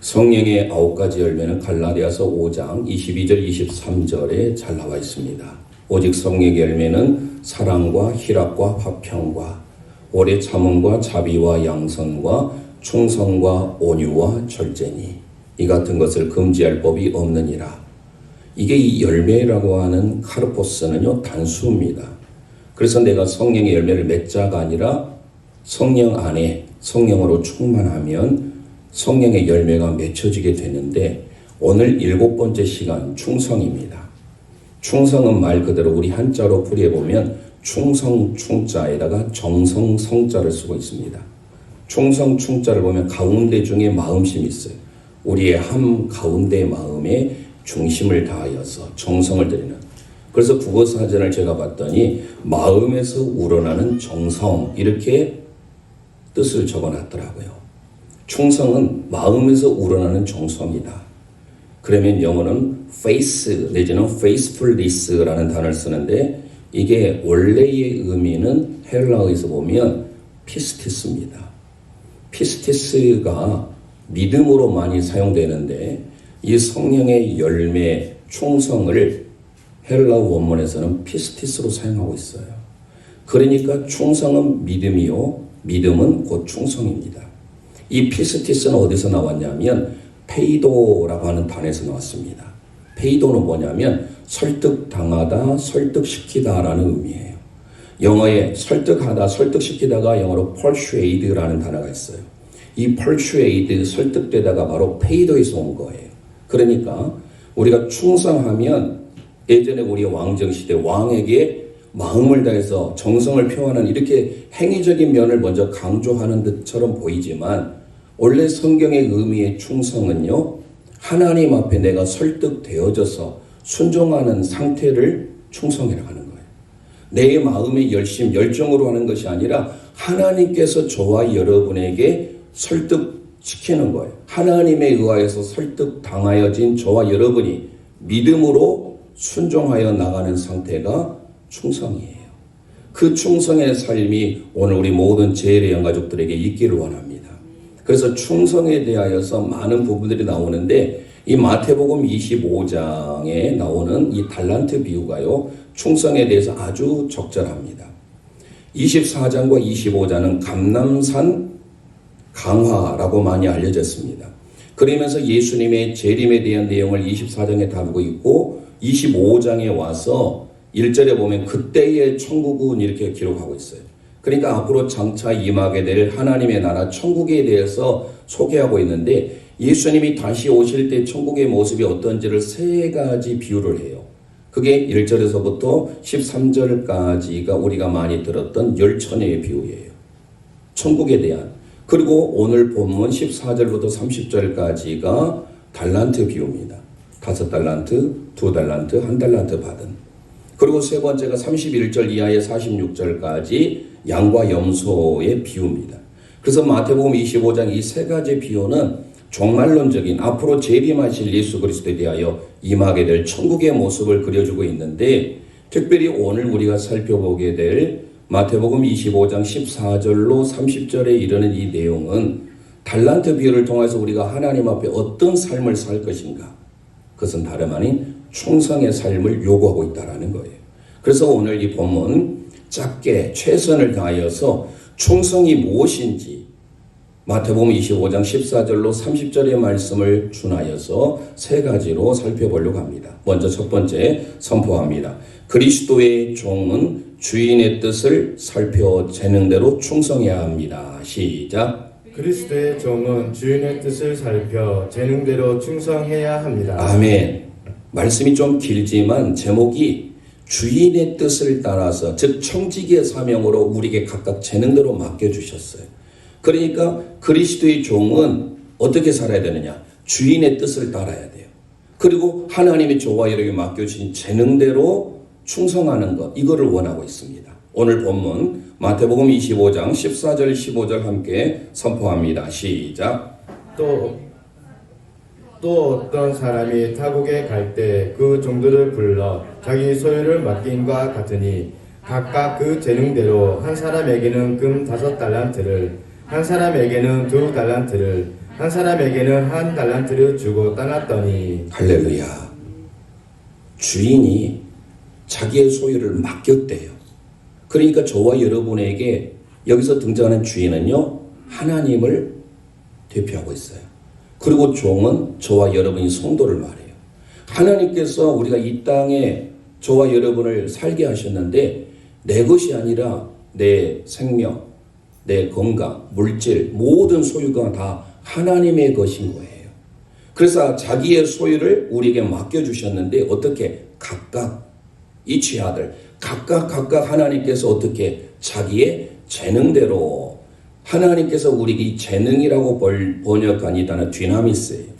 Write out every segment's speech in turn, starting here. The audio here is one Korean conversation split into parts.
성령의 9가지 열매는 갈라디아서 5장 22절 23절에 잘 나와 있습니다. 오직 성령의 열매는 사랑과 희락과 화평과 오래 참음과 자비와 양선과 충성과 온유와 절제니 이 같은 것을 금지할 법이 없느니라. 이게 이 열매라고 하는 카르포스는요 단수입니다. 그래서 내가 성령의 열매를 맺자가 아니라 성령 안에 성령으로 충만하면 성령의 열매가 맺혀지게 되는데 오늘 7번째 시간 충성입니다. 충성은 말 그대로 우리 한자로 풀이해보면 충성 충자에다가 정성 성자를 쓰고 있습니다. 충성 충자를 보면 가운데 중에 마음심이 있어요. 우리의 한 가운데 마음에 중심을 다하여서 정성을 들이는. 그래서 국어사전을 제가 봤더니 마음에서 우러나는 정성 이렇게 뜻을 적어놨더라고요. 충성은 마음에서 우러나는 정성이다. 그러면 영어는 face 내지는 faithfulness라는 단어를 쓰는데 이게 원래의 의미는 헬라어에서 보면 피스티스입니다. 피스티스가 믿음으로 많이 사용되는데 이 성령의 열매 충성을 헬라어 원문에서는 피스티스로 사용하고 있어요. 그러니까 충성은 믿음이요 믿음은 곧 충성입니다. 이 피스티스는 어디서 나왔냐면 페이도라고 하는 단어에서 나왔습니다. 페이도는 뭐냐면 설득당하다, 설득시키다라는 의미예요. 영어에 설득하다, 설득시키다가 영어로 persuade라는 단어가 있어요. 이 persuade, 설득되다가 바로 페이도에서 온 거예요. 그러니까 우리가 충성하면 예전에 우리 왕정시대 왕에게 마음을 다해서 정성을 표하는 이렇게 행위적인 면을 먼저 강조하는 듯처럼 보이지만 원래 성경의 의미의 충성은요 하나님 앞에 내가 설득되어져서 순종하는 상태를 충성이라고 하는 거예요. 내 마음의 열심, 열정으로 하는 것이 아니라 하나님께서 저와 여러분에게 설득시키는 거예요. 하나님에 의하여서 설득당하여진 저와 여러분이 믿음으로 순종하여 나가는 상태가 충성이에요. 그 충성의 삶이 오늘 우리 모든 제일의 영가족들에게 있기를 원합니다. 그래서 충성에 대하여서 많은 부분들이 나오는데 이 마태복음 25장에 나오는 이 달란트 비유가요 충성에 대해서 아주 적절합니다. 24장과 25장은 감람산 강화라고 많이 알려졌습니다. 그러면서 예수님의 재림에 대한 내용을 24장에 다루고 있고 25장에 와서 1절에 보면 그때의 천국은 이렇게 기록하고 있어요. 그러니까 앞으로 장차 임하게 될 하나님의 나라 천국에 대해서 소개하고 있는데 예수님이 다시 오실 때 천국의 모습이 어떤지를 3가지 비유를 해요. 그게 1절에서부터 13절까지가 우리가 많이 들었던 열처녀의 비유예요. 천국에 대한. 그리고 오늘 본문 14절부터 30절까지가 달란트 비유입니다. 5달란트, 2달란트, 1달란트 받은. 그리고 3번째가 31절 이하의 46절까지 양과 염소의 비유입니다. 그래서 마태복음 25장 이 3가지 비유는 종말론적인 앞으로 재림하실 예수 그리스도에 대하여 임하게 될 천국의 모습을 그려주고 있는데 특별히 오늘 우리가 살펴보게 될 마태복음 25장 14절로 30절에 이르는 이 내용은 달란트 비유를 통해서 우리가 하나님 앞에 어떤 삶을 살 것인가 그것은 다름 아닌 충성의 삶을 요구하고 있다는 거예요. 그래서 오늘 이 본문 짧게 최선을 다하여서 충성이 무엇인지 마태복음 25장 14절로 30절의 말씀을 준하여서 3가지로 살펴보려고 합니다. 먼저 첫 번째 선포합니다. 그리스도의 종은 주인의 뜻을 살펴 재능대로 충성해야 합니다. 시작. 그리스도의 종은 주인의 뜻을 살펴 재능대로 충성해야 합니다. 아멘. 말씀이 좀 길지만 제목이 주인의 뜻을 따라서 즉 청지기의 사명으로 우리에게 각각 재능대로 맡겨주셨어요. 그러니까 그리스도의 종은 어떻게 살아야 되느냐? 주인의 뜻을 따라야 돼요. 그리고 하나님이 저와 여러분에게 맡겨주신 재능대로 충성하는 것 이거를 원하고 있습니다. 오늘 본문 마태복음 25장 14절 15절 함께 선포합니다. 시작. 또 어떤 사람이 타국에 갈 때 그 종들을 불러 자기 소유를 맡김과 같으니 각각 그 재능대로 한 사람에게는 금 5달란트를 한 사람에게는 2달란트를 한 사람에게는 한 달란트를 주고 떠났더니 할렐루야. 주인이 자기의 소유를 맡겼대요. 그러니까 저와 여러분에게 여기서 등장하는 주인은요, 하나님을 대표하고 있어요. 그리고 종은 저와 여러분이 성도를 말해요. 하나님께서 우리가 이 땅에 저와 여러분을 살게 하셨는데 내 것이 아니라 내 생명, 내 건강, 물질, 모든 소유가 다 하나님의 것인 거예요. 그래서 자기의 소유를 우리에게 맡겨주셨는데 어떻게 각각 이 아들 각각 하나님께서 어떻게 자기의 재능대로 하나님께서 우리에게 이 재능이라고 번역한 이 단어 디나미스예요.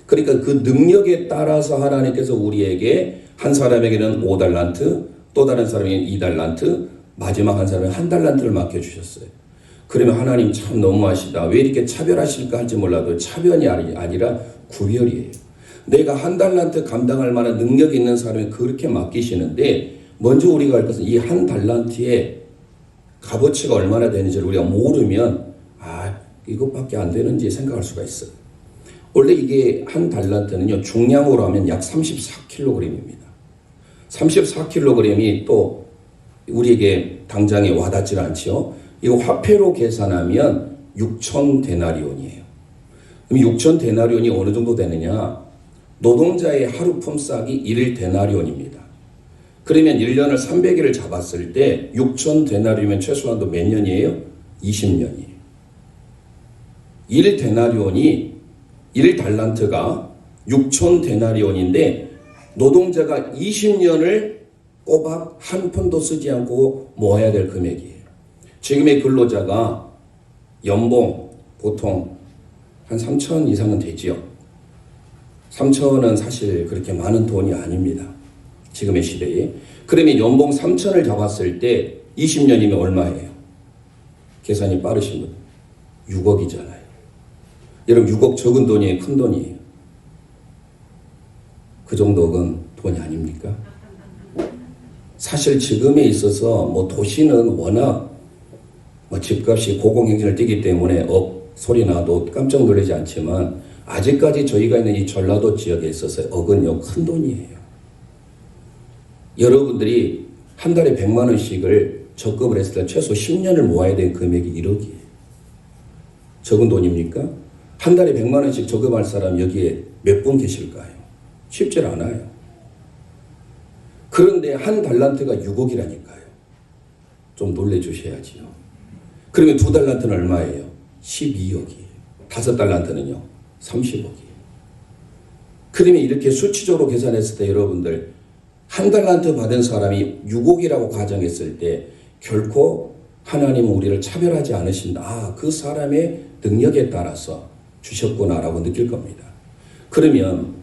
그러니까 그 능력에 따라서 하나님께서 우리에게 한 사람에게는 5달란트, 또 다른 사람에게는 2달란트, 마지막 한 사람에게 1달란트를 맡겨주셨어요. 그러면 하나님 참 너무하시다. 왜 이렇게 차별하실까 할지 몰라도 차별이 아니라 구별이에요. 내가 1달란트 감당할 만한 능력이 있는 사람이 그렇게 맡기시는데 먼저 우리가 알 것은 이 1달란트의 값어치가 얼마나 되는지를 우리가 모르면 이것밖에 안 되는지 생각할 수가 있어요. 원래 이게 1달란트는요 중량으로 하면 약 34kg입니다. 34kg이 또 우리에게 당장에 와닿지 않죠. 이거 화폐로 계산하면 6,000데나리온이에요. 그럼 6,000데나리온이 어느 정도 되느냐? 노동자의 하루 품삯이 1데나리온입니다. 그러면 1년을 300일을 잡았을 때 6,000데나리온이면 최소한도 몇 년이에요? 20년이에요. 1달란트가 6,000데나리온인데 노동자가 20년을 꼬박 한 푼도 쓰지 않고 모아야 될 금액이에요. 지금의 근로자가 연봉 보통 한 3천 이상은 되지요. 3천은 사실 그렇게 많은 돈이 아닙니다. 지금의 시대에. 그러면 연봉 3천을 잡았을 때 20년이면 얼마예요? 계산이 빠르신 분. 6억이잖아요. 여러분 6억 적은 돈이에요? 큰 돈이에요? 그 정도는 돈이 아닙니까? 사실 지금에 있어서 도시는 워낙 집값이 고공행진을 띠기 때문에 억 소리 나도 깜짝 놀라지 않지만 아직까지 저희가 있는 이 전라도 지역에 있어서 억은요 큰 돈이에요. 여러분들이 한 달에 100만 원씩을 적금을 했을 때 최소 10년을 모아야 되는 금액이 1억이에요. 적은 돈입니까? 한 달에 100만 원씩 적금할 사람 여기에 몇 분 계실까요? 쉽지 않아요. 그런데 1달란트가 6억이라니까요. 좀 놀래주셔야지요. 그러면 2달란트는 얼마예요? 12억이에요. 5달란트는요? 30억이에요. 그러면 이렇게 수치적으로 계산했을 때 여러분들 1달란트 받은 사람이 6억이라고 가정했을 때 결코 하나님은 우리를 차별하지 않으신다. 그 사람의 능력에 따라서 주셨구나라고 느낄 겁니다. 그러면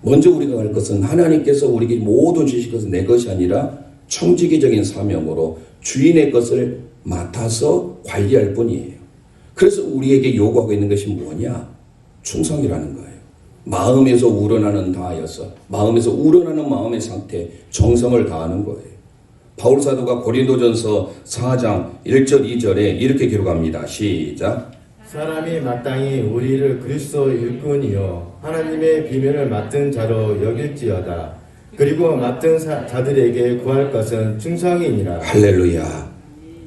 먼저 우리가 할 것은 하나님께서 우리에게 모든 주신 것은 내 것이 아니라 청지기적인 사명으로 주인의 것을 맡아서 관리할 뿐이에요. 그래서 우리에게 요구하고 있는 것이 뭐냐? 충성이라는 거예요. 마음에서 우러나는 다하여서 마음에서 우러나는 마음의 상태, 정성을 다하는 거예요. 바울 사도가 고린도전서 4장 1절 2절에 이렇게 기록합니다. 시작. 사람이 마땅히 우리를 그리스도 일꾼이요 하나님의 비밀을 맡은 자로 여길지어다. 그리고 맡은 자들에게 구할 것은 충성이니라. 할렐루야.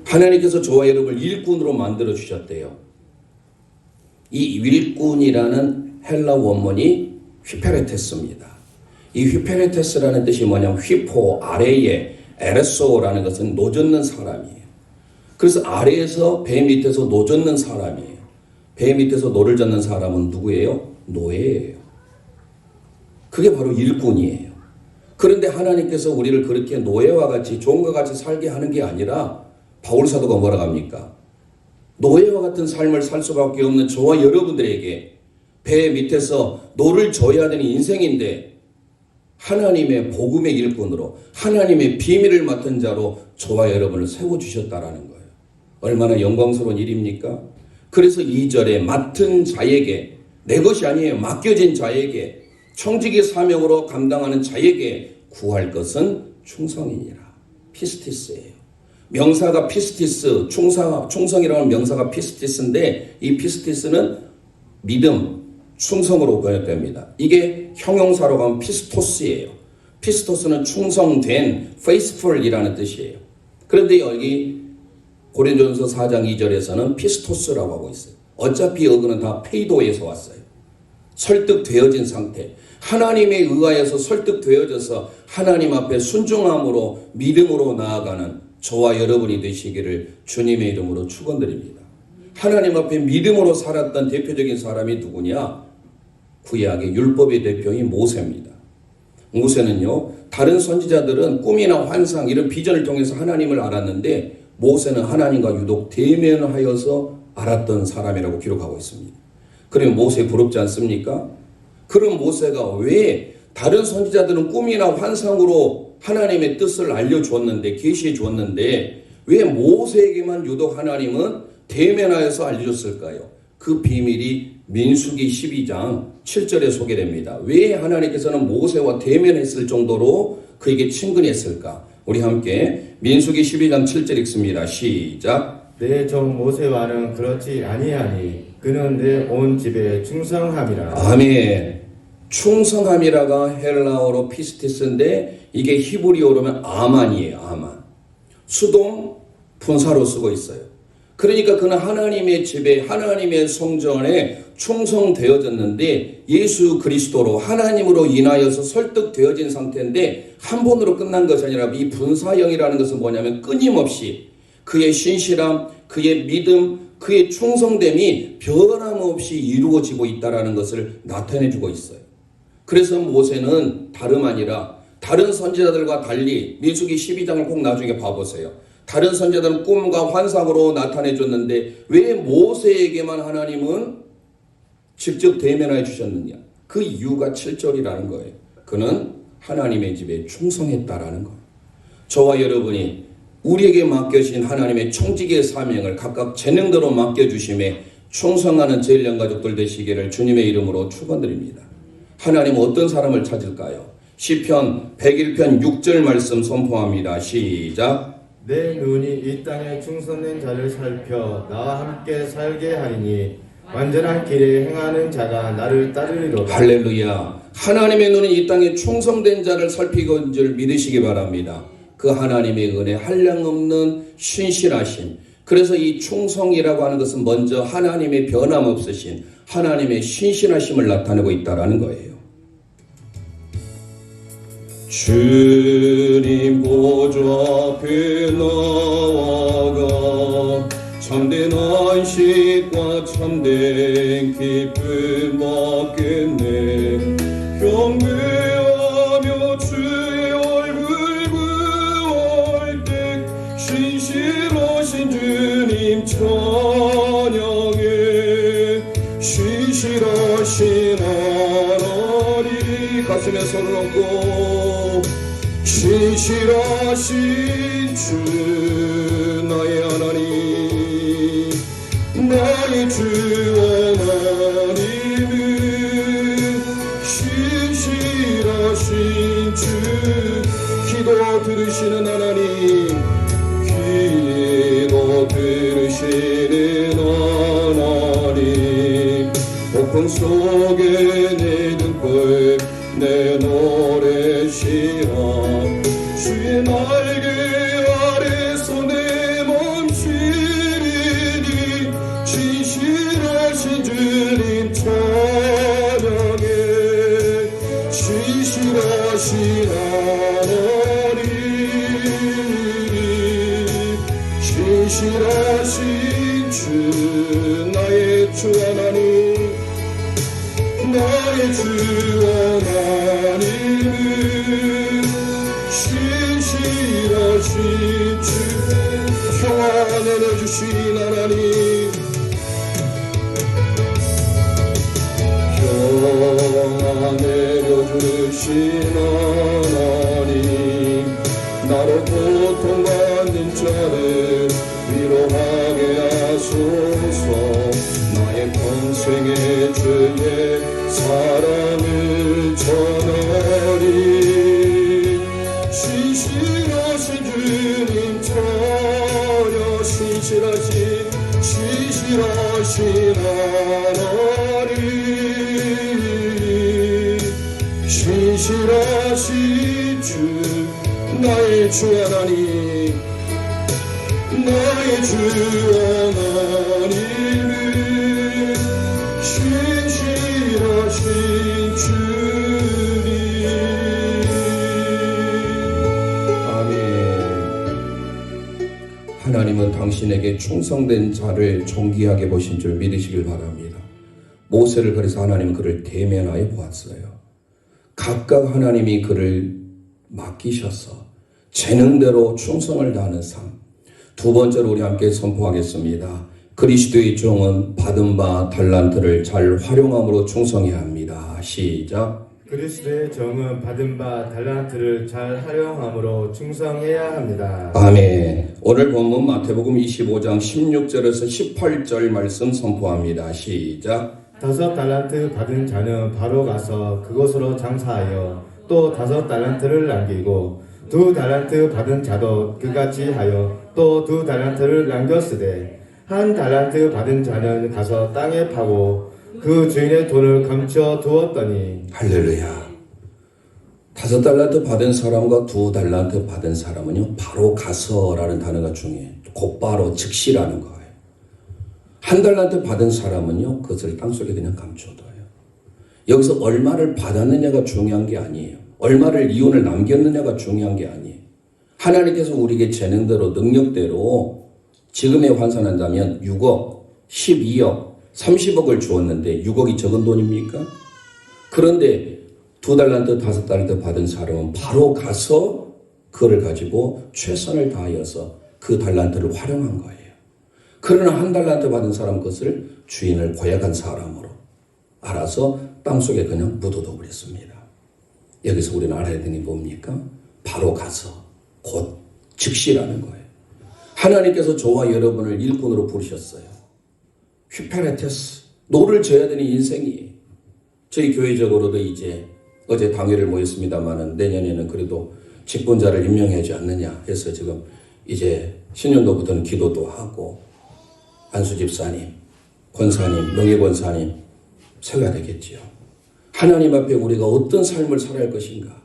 하나님께서 저와 여러분을 일꾼으로 만들어 주셨대요. 이 일꾼이라는 헬라 원문이 휘페레테스입니다. 이 휘페레테스라는 뜻이 뭐냐면 휘포 아래에 에레소라는 것은 노젓는 사람이에요. 그래서 아래에서 배 밑에서 노젓는 사람이에요. 배 밑에서 노를 젓는 사람은 누구예요? 노예예요. 그게 바로 일꾼이에요. 그런데 하나님께서 우리를 그렇게 노예와 같이 종과 같이 살게 하는 게 아니라 바울 사도가 뭐라고 합니까? 노예와 같은 삶을 살 수밖에 없는 저와 여러분들에게 배 밑에서 노를 져야 되는 인생인데 하나님의 복음의 일꾼으로 하나님의 비밀을 맡은 자로 저와 여러분을 세워주셨다라는 거예요. 얼마나 영광스러운 일입니까? 그래서 2절에 맡은 자에게 내 것이 아니에요. 맡겨진 자에게 청지기 사명으로 감당하는 자에게 구할 것은 충성이니라. 피스티스예요. 명사가 피스티스, 충성이라는 명사가 피스티스인데 이 피스티스는 믿음, 충성으로 번역됩니다. 이게 형용사로 가면 피스토스예요. 피스토스는 충성된, faithful이라는 뜻이에요. 그런데 여기 고린도전서 4장 2절에서는 피스토스라고 하고 있어요. 어차피 여기는 다 페이도에서 왔어요. 설득되어진 상태. 하나님에 의하여서 설득되어져서 하나님 앞에 순종함으로 믿음으로 나아가는 저와 여러분이 되시기를 주님의 이름으로 축원드립니다. 하나님 앞에 믿음으로 살았던 대표적인 사람이 누구냐? 구약의 율법의 대표인 모세입니다. 모세는요, 다른 선지자들은 꿈이나 환상 이런 비전을 통해서 하나님을 알았는데 모세는 하나님과 유독 대면하여서 알았던 사람이라고 기록하고 있습니다. 그러면 모세 부럽지 않습니까? 그런 모세가 왜 다른 선지자들은 꿈이나 환상으로 하나님의 뜻을 알려주었는데 계시해 주었는데 왜 모세에게만 유독 하나님은 대면하여서 알려줬을까요? 그 비밀이 민수기 12장 7절에 소개됩니다. 왜 하나님께서는 모세와 대면했을 정도로 그에게 친근했을까? 우리 함께 민수기 12장 7절 읽습니다. 시작. 내 종 모세와는 그렇지 아니하니 그는 내 온 집에 충성함이라. 아멘. 충성함이라가 헬라어로 피스티스인데 이게 히브리어로면 아만이에요. 아만. 수동 분사로 쓰고 있어요. 그러니까 그는 하나님의 집에 하나님의 성전에 충성되어졌는데 예수 그리스도로 하나님으로 인하여서 설득되어진 상태인데 한 번으로 끝난 것이 아니라 이 분사형이라는 것은 뭐냐면 끊임없이 그의 신실함, 그의 믿음, 그의 충성됨이 변함없이 이루어지고 있다는 것을 나타내주고 있어요. 그래서 모세는 다름 아니라 다른 선지자들과 달리 민수기 12장을 꼭 나중에 봐보세요. 다른 선지자들은 꿈과 환상으로 나타내줬는데 왜 모세에게만 하나님은 직접 대면해 주셨느냐? 그 이유가 7절이라는 거예요. 그는 하나님의 집에 충성했다라는 거예요. 저와 여러분이 우리에게 맡겨진 하나님의 청지기의 사명을 각각 재능대로 맡겨주심에 충성하는 제일영가족들 되시기를 주님의 이름으로 축원드립니다. 하나님은 어떤 사람을 찾을까요? 시편 101편 6절 말씀 선포합니다. 시작. 내 눈이 이 땅에 충성된 자를 살펴 나와 함께 살게 하리니 완전한 길에 행하는 자가 나를 따르리로다. 할렐루야. 하나님의 눈은 이 땅에 충성된 자를 살피는 줄 믿으시기 바랍니다. 그 하나님의 은혜 한량없는 신실하심. 그래서 이 충성이라고 하는 것은 먼저 하나님의 변함없으신 하나님의 신실하심을 나타내고 있다는 거예요. 주님 보좌 앞에 나아가 참된 안식과 참된 기쁨 받겠네. 경배하며 주의 얼굴 구할 때 신실하신 주님 찬양해. 신실하신 하나님 가슴에 손을 얹고 신실하신 주 나의 하나님 나의 주 하나님은 신실하신 주 기도 들으시는 하나님 기도 들으시는 하나님 폭풍 속에 내 등불 내 노래시라 주의 날개 아래서 내 멈추리니 신실하신 주님 찬양해. 신실하신 하나님 신실하신 주 나의 주 하나님 나의 주 하나님은 신실하신 주 평화 내려주신 하나님 평화 내려주신 하나님 나로 고통받는 자를 위로하게 하소서. 나의 평생의 주의 사랑을 전하리. 신실하신 주님 찬양 신실하신 하나님 신실하신 주 나의 주 하나님 나의 주 하나님은 신실하신 주님. 아멘. 하나님은 당신에게 충성된 자를 존귀하게 보신 줄 믿으시길 바랍니다. 모세를 그래서 하나님은 그를 대면하여 보았어요. 각각 하나님이 그를 맡기셔서 재능대로 충성을 다하는 삶. 두 번째로 우리 함께 선포하겠습니다. 그리스도의 종은 받은 바 달란트를 잘 활용함으로 충성해야 합니다. 시작. 그리스도의 정은 받은 바 달란트를 잘 활용함으로 충성해야 합니다. 아멘. 오늘 본문 마태복음 25장 16절에서 18절 말씀 선포합니다. 시작. 5 달란트 받은 자는 바로 가서 그곳으로 장사하여 또 5 달란트를 남기고 2 달란트 받은 자도 그같이 하여 또 2 달란트를 남겼으되 1 달란트 받은 자는 가서 땅에 파고 그 주인의 돈을 감춰 두었더니. 할렐루야. 5 달란트 받은 사람과 2 달란트 받은 사람은요, 바로 가서라는 단어가 중요해요. 곧바로 즉시라는 거예요. 1 달란트 받은 사람은요, 그것을 땅속에 그냥 감춰둬요. 여기서 얼마를 받았느냐가 중요한 게 아니에요. 얼마를 이윤을 남겼느냐가 중요한 게 아니에요. 하나님께서 우리에게 재능대로 능력대로 지금에 환산한다면 6억, 12억, 30억을 주었는데 6억이 적은 돈입니까? 그런데 2 달란트, 5 달란트 받은 사람은 바로 가서 그걸 가지고 최선을 다하여서 그 달란트를 활용한 거예요. 그러나 1 달란트 받은 사람 것을 주인을 고약한 사람으로 알아서 땅속에 그냥 묻어둬 버렸습니다. 여기서 우리는 알아야 되는 게 뭡니까? 바로 가서 곧 즉시라는 거예요. 하나님께서 저와 여러분을 일꾼으로 부르셨어요. 휘페레테스, 노를 져야 되는 인생이에요. 저희 교회적으로도 이제 어제 당회를 모였습니다만은 내년에는 그래도 직분자를 임명하지 않느냐 해서 지금 이제 신년도부터는 기도도 하고 안수 집사님, 권사님, 명예권사님 세워야 되겠지요. 하나님 앞에 우리가 어떤 삶을 살아야 할 것인가?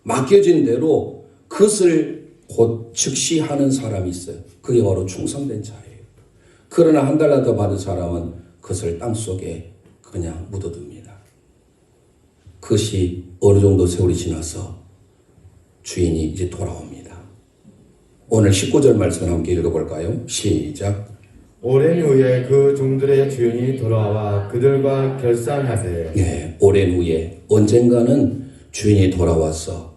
맡겨진 대로 그것을 곧 즉시 하는 사람이 있어요. 그게 바로 충성된 자예요. 그러나 1 달란트 받은 사람은 그것을 땅속에 그냥 묻어둡니다. 그것이 어느 정도 세월이 지나서 주인이 이제 돌아옵니다. 오늘 19절 말씀을 함께 읽어볼까요? 시작. 오랜 후에 그 종들의 주인이 돌아와 그들과 결산하되. 네, 오랜 후에 언젠가는 주인이 돌아와서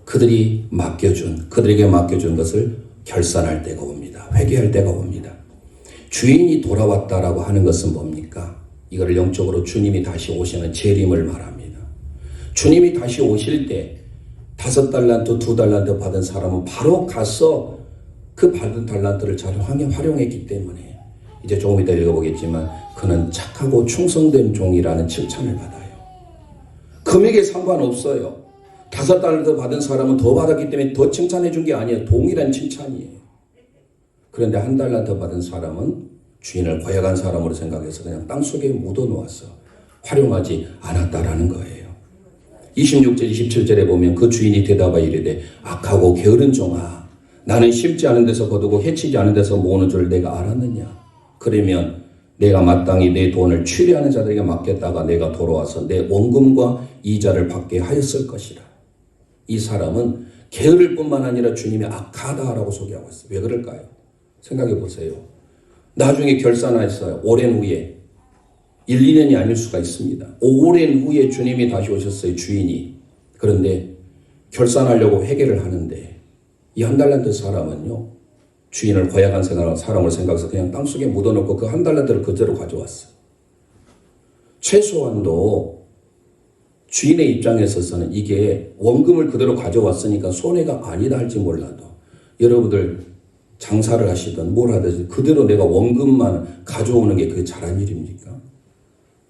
그들에게 맡겨준 것을 결산할 때가 옵니다. 회개할 때가 옵니다. 주인이 돌아왔다라고 하는 것은 뭡니까? 이거를 영적으로 주님이 다시 오시는 재림을 말합니다. 주님이 다시 오실 때 5 달란트, 2 달란트 받은 사람은 바로 가서 그 받은 달란트를 잘 활용했기 때문에 이제 조금 이따 읽어보겠지만 그는 착하고 충성된 종이라는 칭찬을 받아요. 금액에 상관없어요. 5 달란트 받은 사람은 더 받았기 때문에 더 칭찬해 준 게 아니에요. 동일한 칭찬이에요. 그런데 1 달란트 받은 사람은 주인을 고약한 사람으로 생각해서 그냥 땅속에 묻어놓아서 활용하지 않았다라는 거예요. 26절, 27절에 보면 그 주인이 대답하여 이르되 악하고 게으른 종아, 나는 심지 않은 데서 거두고 해치지 않은 데서 모으는 줄 내가 알았느냐? 그러면 내가 마땅히 내 돈을 취리하는 자들에게 맡겼다가 내가 돌아와서 내 원금과 이자를 받게 하였을 것이라. 이 사람은 게으를 뿐만 아니라 주님이 악하다라고 소개하고 있어요. 왜 그럴까요? 생각해 보세요. 나중에 결산하였어요. 오랜 후에 1, 2년이 아닐 수가 있습니다. 오랜 후에 주님이 다시 오셨어요. 주인이. 그런데 결산하려고 회개를 하는데 이 1 달란트 사람은요, 주인을 고약한 사람을 생각해서 그냥 땅속에 묻어놓고 그 1 달란트를 그대로 가져왔어요. 최소한도 주인의 입장에 있어서는 이게 원금을 그대로 가져왔으니까 손해가 아니다 할지 몰라도 여러분들 장사를 하시든 뭘 하든 그대로 내가 원금만 가져오는 게 그게 잘한 일입니까?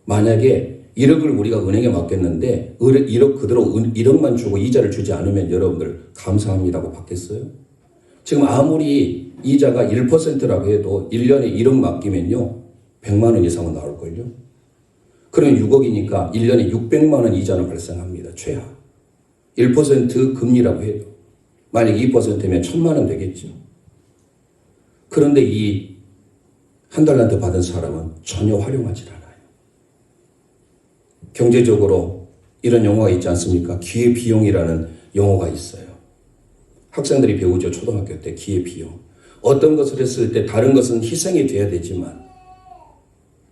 만약에 1억을 우리가 은행에 맡겼는데 1억 그대로 1억만 주고 이자를 주지 않으면 여러분들 감사합니다고 받겠어요? 지금 아무리 이자가 1%라고 해도 1년에 1억 맡기면요 100만 원 이상은 나올걸요. 그러면 6억이니까 1년에 600만 원 이자는 발생합니다. 최하. 1% 금리라고 해도. 만약 2%면 1000만 원 되겠죠. 그런데 이 한 달란트 받은 사람은 전혀 활용하지 않아요. 경제적으로 이런 용어가 있지 않습니까? 기회비용이라는 용어가 있어요. 학생들이 배우죠. 초등학교 때 기회비용. 어떤 것을 했을 때 다른 것은 희생이 돼야 되지만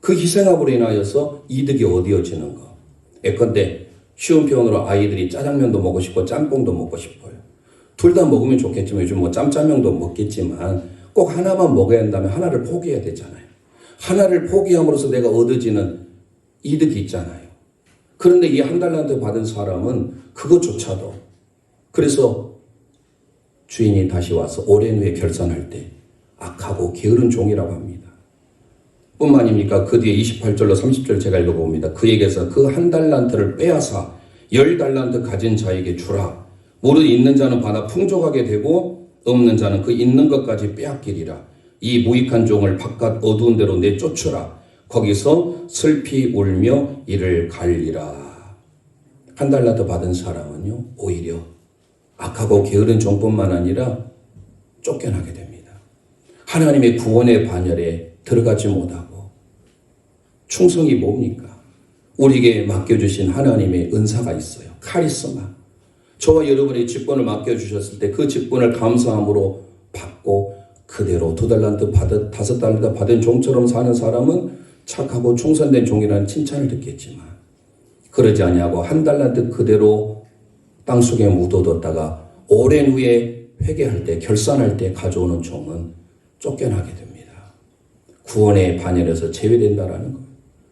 그 희생함으로 인하여서 이득이 얻어지는 거. 예컨대 쉬운 표현으로 아이들이 짜장면도 먹고 싶고 짬뽕도 먹고 싶어요. 둘 다 먹으면 좋겠지만 요즘 뭐 짬짜면도 먹겠지만 꼭 하나만 먹어야 한다면 하나를 포기해야 되잖아요. 하나를 포기함으로써 내가 얻어지는 이득이 있잖아요. 그런데 이 한 달란트 받은 사람은 그것조차도 그래서 주인이 다시 와서 오랜 후에 결산할 때 악하고 게으른 종이라고 합니다. 뿐만 아닙니까? 그 뒤에 28절로 30절 제가 읽어봅니다. 그에게서 그 한 달란트를 빼앗아 10달란트 가진 자에게 주라. 무릇 있는 자는 받아 풍족하게 되고 없는 자는 그 있는 것까지 빼앗기리라. 이 무익한 종을 바깥 어두운 데로 내쫓으라. 거기서 슬피 울며 이를 갈리라. 한 달란트 받은 사람은요, 오히려 악하고 게으른 종뿐만 아니라 쫓겨나게 됩니다. 하나님의 구원의 반열에 들어가지 못하고. 충성이 뭡니까? 우리에게 맡겨주신 하나님의 은사가 있어요. 카리스마. 저와 여러분이 직분을 맡겨주셨을 때 그 직분을 감사함으로 받고 그대로 2달란트 받은 5달란트 받은 종처럼 사는 사람은 착하고 충성된 종이라는 칭찬을 듣겠지만 그러지 아니하고 1달란트 그대로 땅속에 묻어뒀다가 오랜 후에 회개할 때 결산할 때 가져오는 종은 쫓겨나게 됩니다. 구원의 반열에서 제외된다라는 거예요.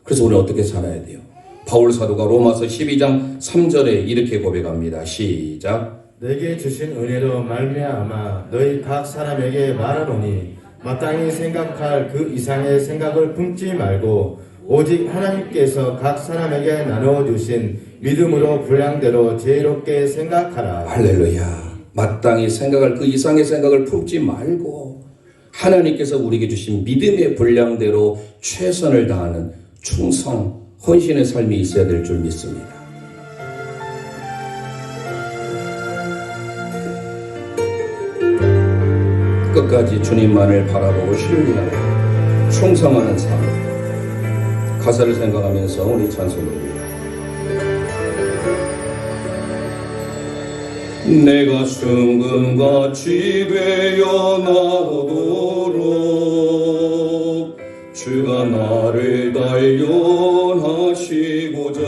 그래서 우리는 어떻게 살아야 돼요? 바울 사도가 로마서 12장 3절에 이렇게 고백합니다. 시작. 내게 주신 은혜로 말미암아 너희 각 사람에게 말하노니 마땅히 생각할 그 이상의 생각을 품지 말고 오직 하나님께서 각 사람에게 나눠주신 믿음으로 분량대로 지혜롭게 생각하라. 할렐루야. 마땅히 생각할 그 이상의 생각을 품지 말고 하나님께서 우리에게 주신 믿음의 분량대로 최선을 다하는 충성, 헌신의 삶이 있어야 될 줄 믿습니다. 끝까지 주님만을 바라보고 신뢰하고 충성하는 삶. 가사를 생각하면서 우리 찬송합니다. 내가 순금같이 되어 나오도록 주가 나를 단련하시고자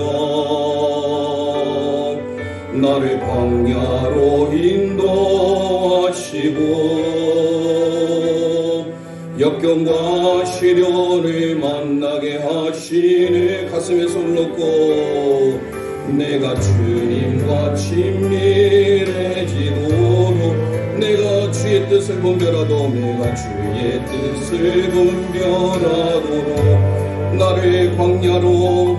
나를 광야로 인도하시고 역경과 시련을 만나게 하시네. 가슴에 손 놓고 내가 주님과 친밀해지도록 내가 주의 뜻을 분별하도록 내가 주의 뜻을 분별하도록 나를 광야로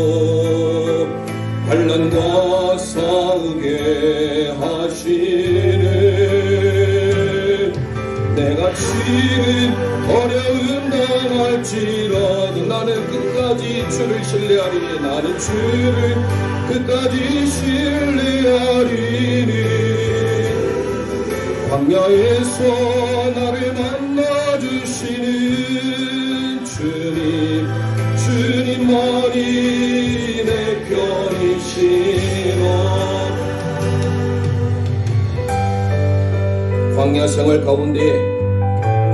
인도하시고 환난과 싸우게 하시네. 내가 지금 어려움 당할지라도 나는 끝까지 주를 신뢰하리니 나는 주를 끝까지 신뢰하리니 광야에서 나를 만나주시는 주님만이 내 편이시라. 광야 생활 가운데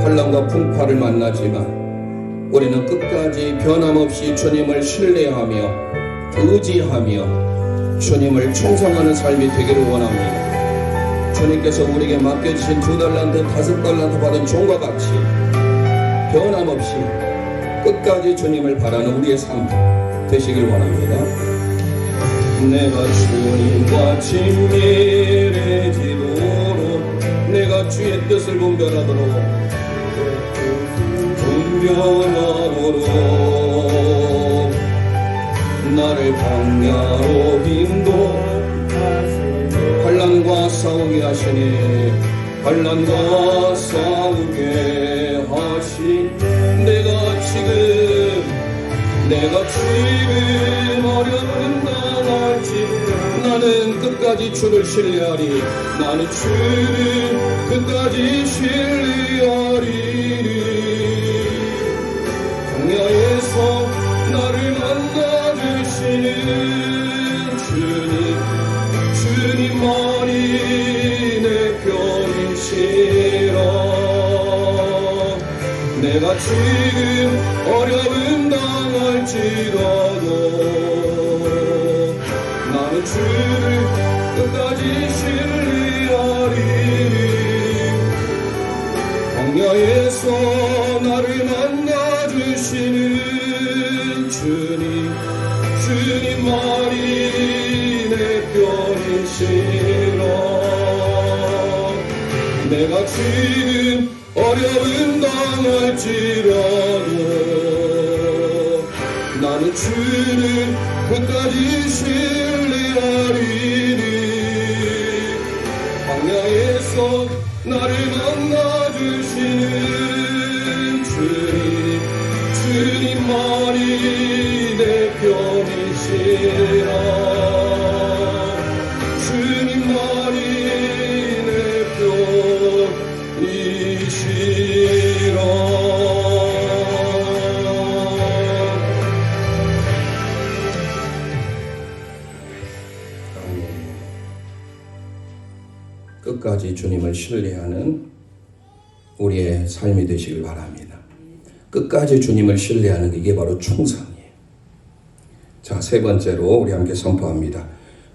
환난과 풍파를 만나지만 우리는 끝까지 변함없이 주님을 신뢰하며 의지하며 주님을 충성하는 삶이 되기를 원합니다. 주님께서 우리에게 맡겨주신 2달란트, 5달란트 받은 종과 같이 변함없이 끝까지 주님을 바라는 우리의 삶 되시길 원합니다. 내가 주님과 친밀해지도록 내가 주의 뜻을 분별하도록 나를 광야로 환난과 싸우게 하시니 환난과 싸우게 내가 지금 어려움 당할지 나는 끝까지 주를 신뢰하리. 나는 주를 끝까지 신뢰하리니. 광야에서 나를 만나주시는 주님만이 내 편이시라. 내가 지금 어려움 당할지라도 나는 주를 끝까지 신뢰하리니. 광야에서 나를 만나주시는 주님만이 내 편이시라. 내가 지금 어려움 당할지라도 나는 주를 끝까지 신뢰하리니. 광야에서 나를 만나주시는 주님만이 내 편이시라. 주님만이 내 편이시라. 끝까지 주님을 신뢰하는 우리의 삶이 되시길 바랍니다. 끝까지 주님을 신뢰하는 게 이게 바로 충성이에요. 자, 세 번째로 우리 함께 선포합니다.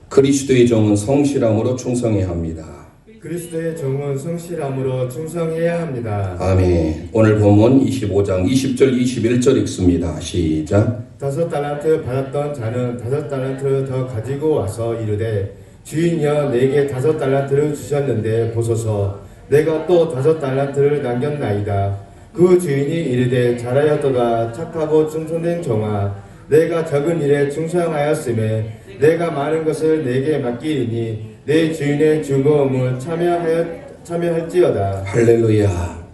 그리스도의 종은 성실함으로 충성해야 합니다. 그리스도의 종은 성실함으로 충성해야 합니다. 아멘. 오늘 본문 25장 20절 21절 읽습니다. 시작. 5달란트 받았던 자는 5달란트를 더 가지고 와서 이르되 주인이여 내게 5달란트를 주셨는데 보소서 내가 또 5달란트를 남겼나이다. 그 주인이 이르되 잘하였도다 착하고 충성된 종아 내가 적은 일에 충성하였음에 내가 많은 것을 내게 맡기리니 내 주인의 즐거움을 참여할지어다. 할렐루야.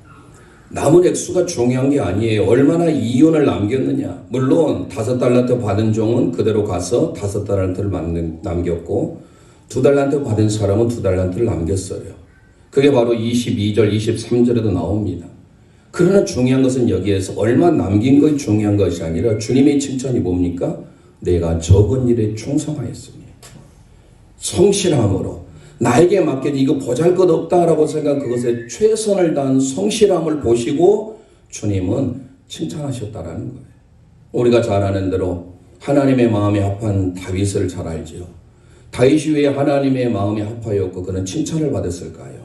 남은 액수가 중요한 게 아니에요. 얼마나 이윤을 남겼느냐. 물론 5달란트 받은 종은 그대로 가서 5달란트를 남겼고 2달란트 받은 사람은 2달란트를 남겼어요. 그게 바로 22절 23절에도 나옵니다. 그러나 중요한 것은 여기에서 얼마 남긴 것이 중요한 것이 아니라 주님의 칭찬이 뭡니까? 내가 적은 일에 충성하였습니다. 성실함으로 나에게 맡겨진 이거 보잘것없다라고 생각한 그것에 최선을 다한 성실함을 보시고 주님은 칭찬하셨다라는 거예요. 우리가 잘 아는 대로 하나님의 마음에 합한 다윗을 잘 알죠. 다윗이 왜 하나님의 마음에 합하였고 그는 칭찬을 받았을까요?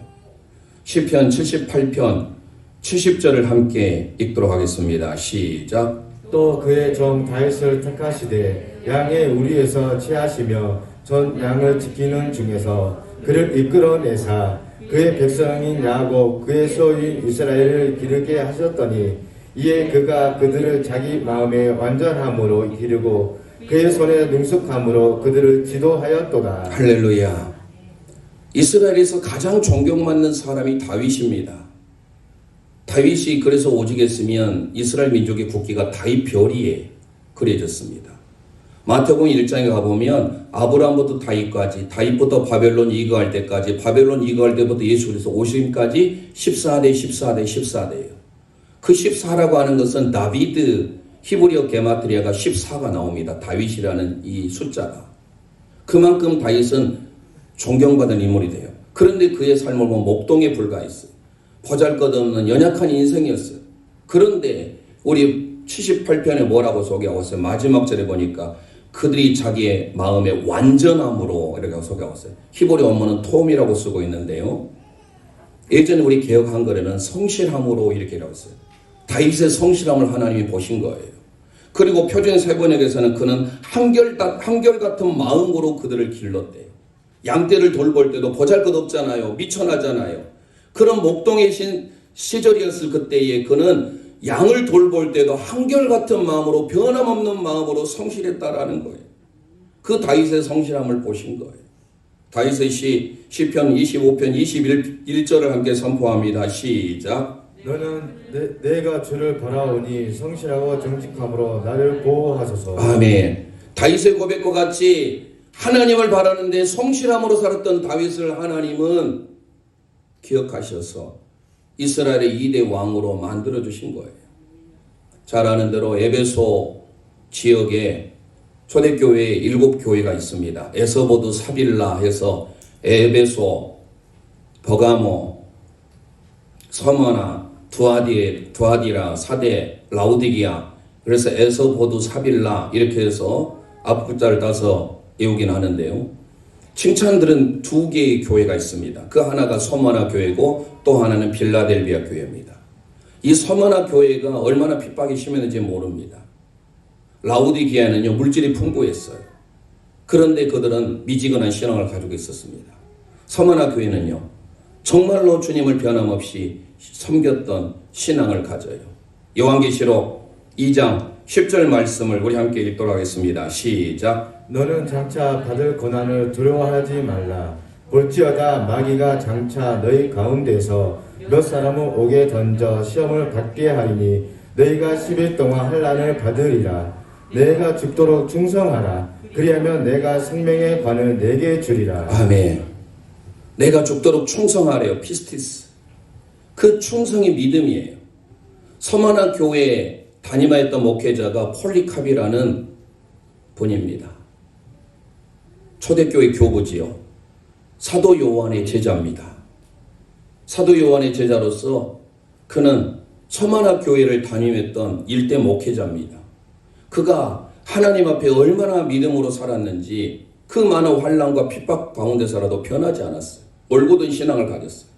시편 78편 70절을 함께 읽도록 하겠습니다. 시작. 또 그의 종 다윗을 택하시되 양의 우리에서 취하시며 전 양을 지키는 중에서 그를 이끌어내사 그의 백성인 야곱 그의 소유인 이스라엘을 기르게 하셨더니 이에 그가 그들을 자기 마음의 완전함으로 기르고 그의 손에 능숙함으로 그들을 지도하였도다. 할렐루야. 이스라엘에서 가장 존경받는 사람이 다윗입니다. 다윗이 그래서 오직했으면 이스라엘 민족의 국기가 다윗 별이에 그려졌습니다. 마태복음 1장에 가보면 아브라함부터 다윗까지, 다윗부터 바벨론 이거할 때까지, 바벨론 이거할 때부터 예수 그리스도 오심까지 14대 14대 14대예요. 그 14라고 하는 것은 다비드 히브리어 게마트리아가 14가 나옵니다. 다윗이라는 이 숫자가. 그만큼 다윗은 존경받은 인물이 돼요. 그런데 그의 삶을 보면 목동에 불과했어요. 보잘것없는 연약한 인생이었어요. 그런데 우리 78편에 뭐라고 소개하고 있어요? 마지막 절에 보니까 그들이 자기의 마음의 완전함으로 이렇게 소개하고 있어요. 히브리 원문은 톰이라고 쓰고 있는데요. 예전에 우리 개역 한글에는 성실함으로 이렇게 하고 있어요. 다윗의 성실함을 하나님이 보신 거예요. 그리고 표준 세번역에서는 그는 한결같은 마음으로 그들을 길렀대요. 양떼를 돌볼 때도 보잘것없잖아요. 미천하잖아요. 그런 목동의 시절이었을 그때에 그는 양을 돌볼 때도 한결같은 마음으로 변함없는 마음으로 성실했다라는 거예요. 그 다윗의 성실함을 보신 거예요. 다윗의 시편 25편 21절을 함께 선포합니다. 시작. 너는 내가 주를 바라오니 성실하고 정직함으로 나를 보호하소서. 아멘. 다윗의 고백과 같이 하나님을 바라는데 성실함으로 살았던 다윗을 하나님은 기억하셔서 이스라엘의 2대 왕으로 만들어 주신 거예요. 잘 아는 대로 에베소 지역에 초대교회에 7교회가 있습니다. 에서보드 사빌라 해서 에베소, 버가모, 서머나, 두아디라, 사대, 라우디기아. 그래서 에서보드 사빌라 이렇게 해서 앞글자를 따서 외우긴 하는데요. 칭찬들은 2개의 교회가 있습니다. 그 하나가 서머나 교회고 또 하나는 빌라델비아 교회입니다. 이 서머나 교회가 얼마나 핍박이 심했는지 모릅니다. 라우디기아는요, 물질이 풍부했어요. 그런데 그들은 미지근한 신앙을 가지고 있었습니다. 서머나 교회는요, 정말로 주님을 변함없이 섬겼던 신앙을 가져요. 요한계시록 2장 10절 말씀을 우리 함께 읽도록 하겠습니다. 시작. 너는 장차 받을 고난을 두려워하지 말라. 볼지어다 마귀가 장차 너희 가운데서 몇 사람을 오게 던져 시험을 받게 하리니 너희가 10일 동안 환난을 받으리라. 내가 죽도록 충성하라. 그리하면 내가 생명의 관을 내게 주리라. 아멘. 내가 죽도록 충성하래요. 피스티스. 그 충성이 믿음이에요. 서머나 교회에 담임하였던 목회자가 폴리캅이라는 분입니다. 초대교회 교부지요. 사도 요한의 제자입니다. 사도 요한의 제자로서 그는 서머나 교회를 담임했던 일대 목회자입니다. 그가 하나님 앞에 얼마나 믿음으로 살았는지 그 많은 환난과 핍박 가운데서라도 변하지 않았어요. 올곧은 신앙을 가졌어요.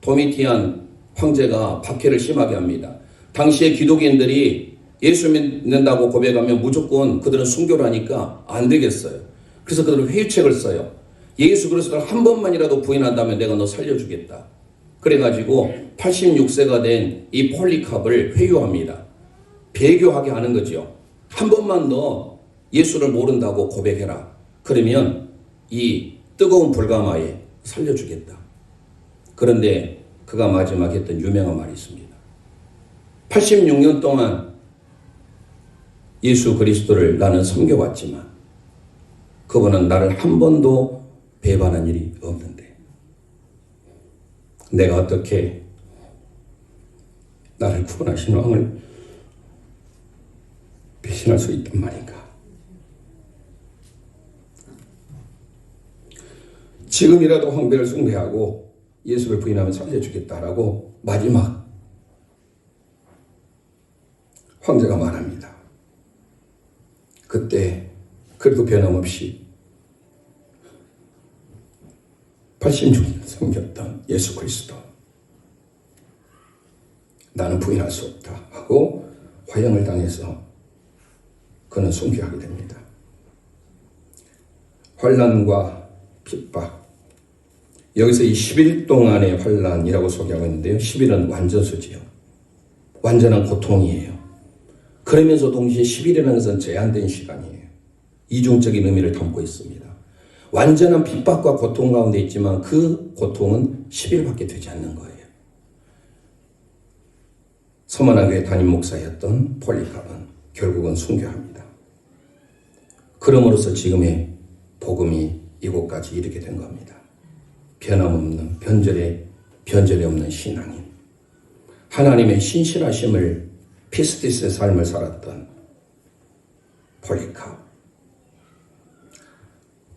도미티안 황제가 박해를 심하게 합니다. 당시에 기독인들이 예수 믿는다고 고백하면 무조건 그들은 순교를 하니까 안 되겠어요. 그래서 그들은 회유책을 써요. 예수 그리스도를 한 번만이라도 부인한다면 내가 너 살려주겠다. 그래가지고 86세가 된 이 폴리캅을 회유합니다. 배교하게 하는 거죠. 한 번만 너 예수를 모른다고 고백해라. 그러면 이 뜨거운 불가마에 살려주겠다. 그런데 그가 마지막 했던 유명한 말이 있습니다. 86년 동안 예수 그리스도를 나는 섬겨왔지만 그분은 나를 한 번도 배반한 일이 없는데 내가 어떻게 나를 구원하신 왕을 배신할 수 있단 말인가. 지금이라도 황배를 숭배하고 예수를 부인하면 살려주겠다라고 마지막 황제가 말합니다. 그때 그래도 변함없이 86년 섬겼던 예수 그리스도 나는 부인할 수 없다 하고 화형을 당해서 그는 순교하게 됩니다. 환난과 핍박, 여기서 이 10일 동안의 환난이라고 소개하고 있는데요. 10일은 완전수지요. 완전한 고통이에요. 그러면서 동시에 10일이라는 것은 제한된 시간이에요. 이중적인 의미를 담고 있습니다. 완전한 핍박과 고통 가운데 있지만 그 고통은 10일밖에 되지 않는 거예요. 서머나 교회 담임 목사였던 폴리캅은 결국은 순교합니다. 그럼으로써 지금의 복음이 이곳까지 이르게 된 겁니다. 변함없는 변절이 없는 신앙인, 하나님의 신실하심을 피스티스의 삶을 살았던 폴리캅,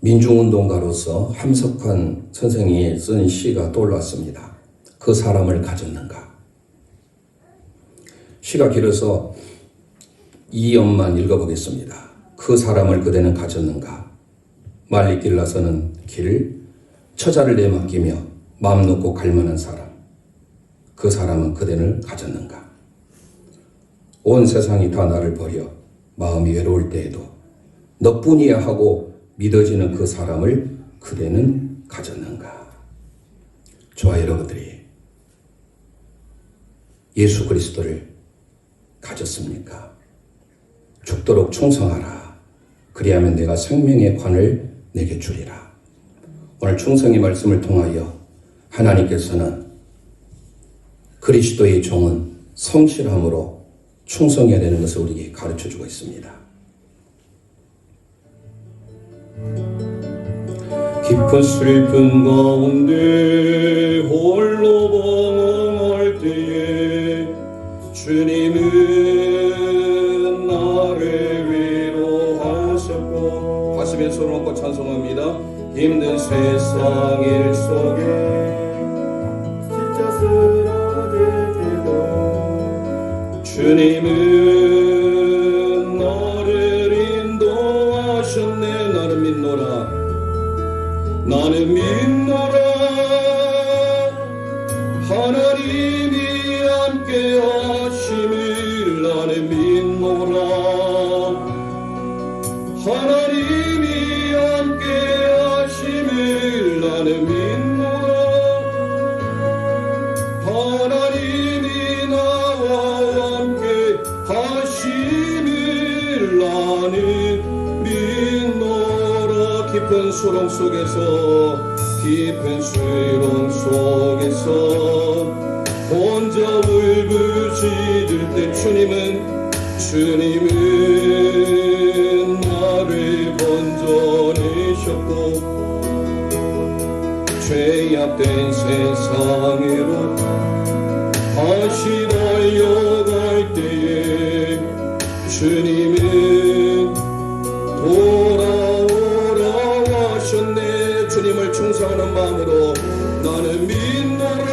민중운동가로서 함석환 선생이 쓴 시가 떠올랐습니다. 그 사람을 가졌는가. 시가 길어서 2연만 읽어보겠습니다. 그 사람을 그대는 가졌는가. 말리 길나서는 길, 처자를 내맡기며 마음 놓고 갈만한 사람. 그 사람은 그대는 가졌는가. 온 세상이 다 나를 버려 마음이 외로울 때에도 너뿐이야 하고 믿어지는 그 사람을 그대는 가졌는가. 저와 여러분들이 예수 그리스도를 가졌습니까? 죽도록 충성하라. 그리하면 내가 생명의 관을 내게 주리라. 오늘 충성의 말씀을 통하여 하나님께서는 그리스도의 종은 성실함으로 충성해야 되는 것을 우리에게 가르쳐주고 있습니다. 깊은 슬픔 가운데 홀로 방황할 때에 주님은 나를 위로하셨고, 가슴에 손을 얹고 찬송합니다. 힘든 세상 일 속에 진짜 쓰러질 때도 주님은 나를 인도하셨네. 나는 믿노라, 나는 믿노라. 하나님이 함께 하심을 나는 믿노라. 하나님이 함께 하심을 나는 믿노라. 하나님이 나와 함께 하심을 나는 믿노라. 깊은 수렁 속에서, 깊은 수렁 속에서 혼자 울부짖을 때 주님은 나를 건져내셨고, 죄악된 세상으로 다시 달려갈 때에 주님은 돌아오라 하셨네. 주님을 충성하는 마음으로 나는 믿노라.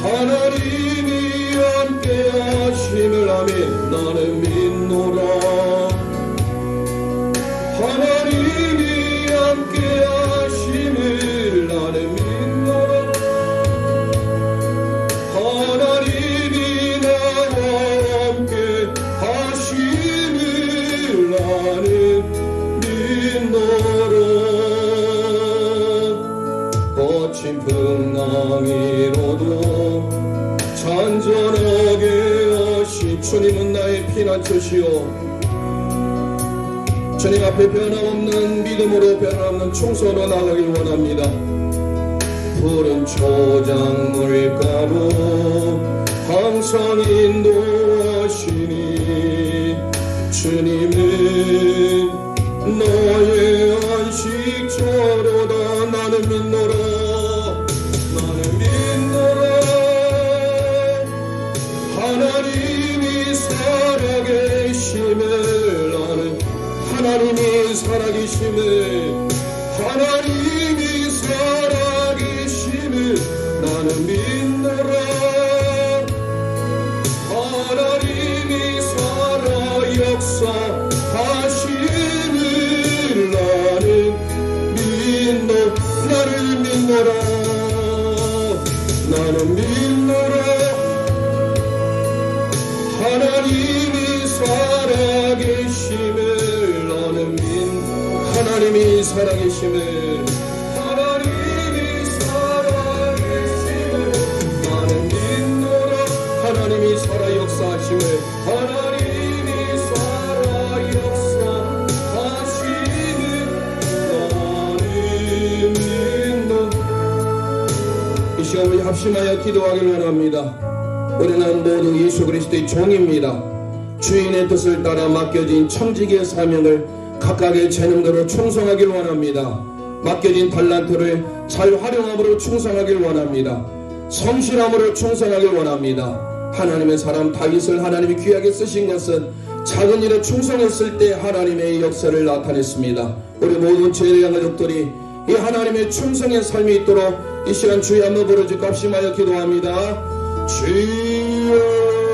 하나님이 함께 하심을 아멘. 나는 믿노라. 하나님이 함께 하심을 나는 믿노라. 하나님이 나와 함께 하심을 나는 믿노라. 거친 풍랑이로도 잔잔하게 하신 주님은 나의 피난처시오. 주님 앞에 변함없는 믿음으로 변함없는 충성으로 나가길 원합니다. 푸른 초장물가로 항상 인도하시니 주님은 너의 안식처로다. 나는 믿노라. 나는 믿노라. 하나님이 살아계심을 나는, 하나님이 살아계심을, 하나님이 살아계심을 나는 믿노라. 하나님이 살아 역사하심을 나는 나를 믿노라. 나는 믿노라. 하나님이 살아계심을 나는 하나님이 살아계심을, 하나님이 살아계심을 나는 믿노라. 하나님이 살아 역사하심을, 하나님이 살아 역사하심을 나는 믿노라. 이 시간 우리 합심하여 기도하길 원합니다. 우리는 모두 예수 그리스도의 종입니다. 주인의 뜻을 따라 맡겨진 청지기의 사명을 각각의 재능대로 충성하길 원합니다. 맡겨진 달란트를 잘 활용함으로 충성하길 원합니다. 성실함으로 충성하길 원합니다. 하나님의 사람 다윗을 하나님이 귀하게 쓰신 것은 작은 일에 충성했을 때 하나님의 역사를 나타냈습니다. 우리 모든 죄의 가족들이 이 하나님의 충성의 삶이 있도록 이 시간 주의 한번 부르짖고 합심하여 기도합니다. 주여